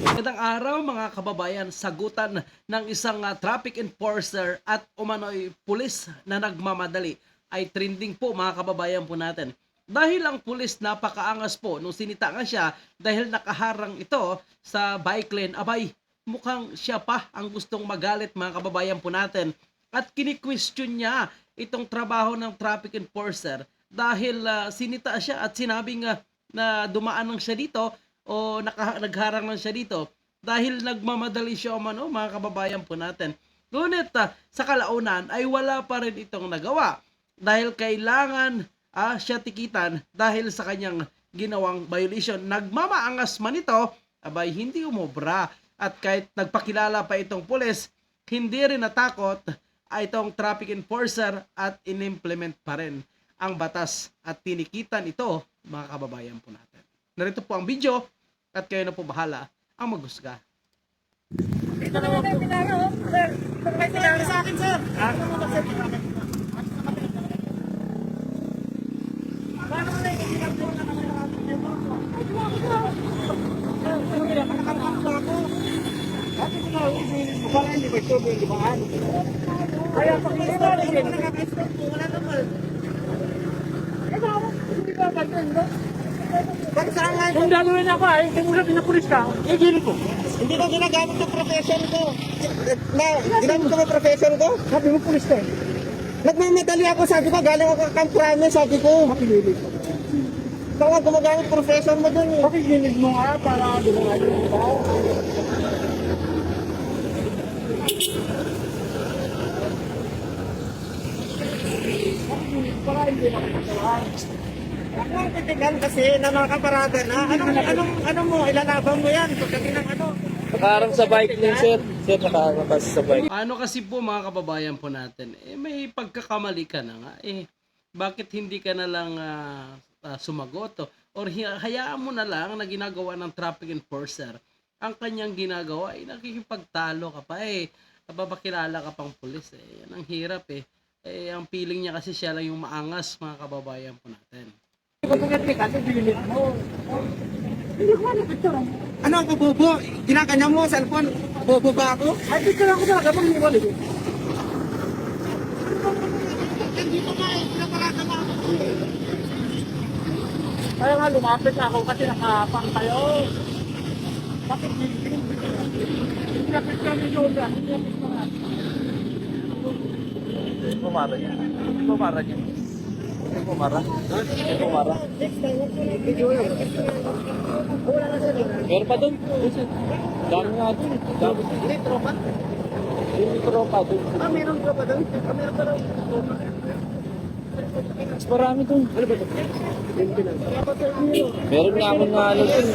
Magandang araw mga kababayan, sagutan ng isang traffic enforcer at umano'y pulis na nagmamadali ay trending po mga kababayan po natin. Dahil ang pulis napakaangas po nung sinita nga siya dahil nakaharang ito sa bike lane, abay mukhang siya pa ang gustong magalit mga kababayan po natin. At kini-question niya itong trabaho ng traffic enforcer dahil sinita siya at sinabing na dumaan lang siya dito o nagharang lang siya dito dahil nagmamadali siya umano mga kababayan po natin. Ngunit sa kalaunan ay wala pa rin itong nagawa dahil kailangan siya tikitan dahil sa kanyang ginawang violation. Nagmamaangas man ito, abay hindi umobra at kahit nagpakilala pa itong pulis, hindi rin natakot itong traffic enforcer at inimplement pa rin ang batas at tinikitan ito mga kababayan po natin. Narito po ang video at kayo na po bahala ang maghusga. Dito na ako. Sir, may pinalo sa akin, sir. Paano mo na ikinag mo na naman ako? Dati ko na wala hindi ba ito yung libangan? Kaya pakistol, hindi ko nakapistol po, wala naman. Hindi ba ba ito? Bakit saan nga? Kung gagawin ako ay, kung sabi na pulis ka, gilid ko. Hindi ko ginagamit yung profession ko. Ginamit ko yung profession ko? Sabi mo pulis ka eh. Nagmamadali ako, sabi ko, galing ako Camp Promise, sabi ko. Makililig ko. Ikaw nga gumagamit profession mo dun eh. Makililig mo nga para gumagamit mo ba? Makililig para hindi makikitalaan. Ako ang titigan kasi na mga kaparada na, anong mo, ilalaban mo yan pagdating ng ano. Nakaharang sa bike din, sir. Sir, nakaharang kasi sa bike. Ano kasi po mga kababayan po natin, may pagkakamali ka na nga, bakit hindi ka na lang sumagot or hayaan mo na lang na ginagawa ng traffic enforcer ang kanyang ginagawa, nakikipagtalo ka pa nababakilala ka pang pulis yan ang hirap ang feeling niya kasi siya lang yung maangas mga kababayan po natin. Ano ako bobo? Ginaganya mo cellphone? Bobo ba ako? Ay, dito lang ako talaga bang hiwali ko. Dito ka pinaparada mo ako. Kaya nga lumapit ako kasi nakapang kayo. Bakit hindi? Lapit kami doon lang. Pumara niya. Pumara niya. Pumara. Pumara. Meron pa doon. Dami nga doon. Dami. Hindi, tropa. Hindi tropa doon. Meron tropa doon? Meron pa daw. Mas marami doon. Ano ba ito? Meron nga akong nga ano doon.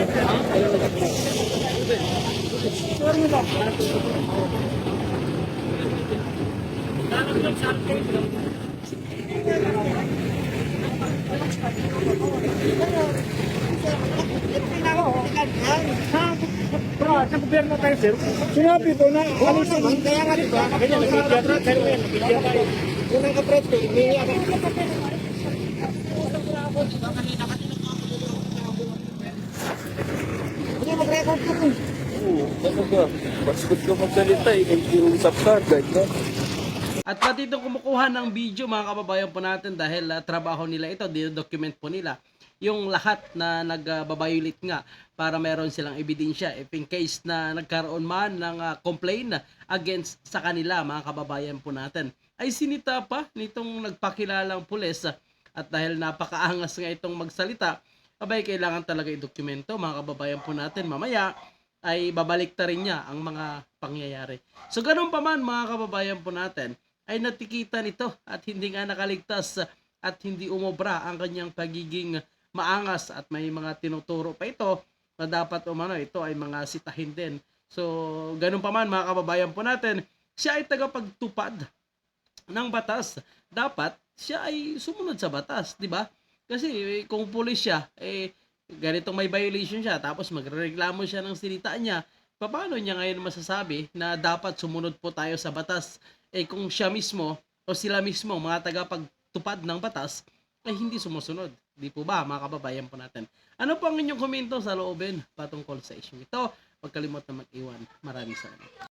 Sorry mo ba? Sa gobyerno tayo, sir. Sinabi ko na, alisin. Kaya nga diba? Ganyan, nabigyan ka. Kaya nga, nabigyan ka. Unang kapres ko, hindi ako. Hindi, mag-record ko. Ano ka? Basgot ka magsalita Hindi usap ka. Ganyan. At pati itong kumukuha ng video mga kababayan po natin dahil trabaho nila ito, dinodocument po nila yung lahat na nagbabiolate nga para meron silang ebidensya if in case na nagkaroon man ng complaint against sa kanila mga kababayan po natin. Ay sinita pa nitong nagpakilalang pulis at dahil napakaangas nga itong magsalita, abay kailangan talaga i-dokumento mga kababayan po natin. Mamaya ay babalik ta rin niya ang mga pangyayari. So ganun pa man mga kababayan po natin, ay natikitan ito at hindi nga nakaligtas at hindi umobra ang kanyang pagiging maangas at may mga tinuturo pa ito na dapat ito ay mga sitahin din. So ganun pa man mga kababayan po natin, siya ay tagapagtupad ng batas. Dapat siya ay sumunod sa batas, di ba? Kasi kung pulis siya, ganitong may violation siya tapos magrereklamo siya ng sinita niya, paano niya ngayon masasabi na dapat sumunod po tayo sa batas kung siya mismo o sila mismo mga tagapagtupad ng batas ay hindi sumusunod? Di po ba, mga kababayan po natin? Ano po ang inyong komento sa loobin patungkol sa issue ito? Huwag kalimot na mag-iwan. Maraming salamat.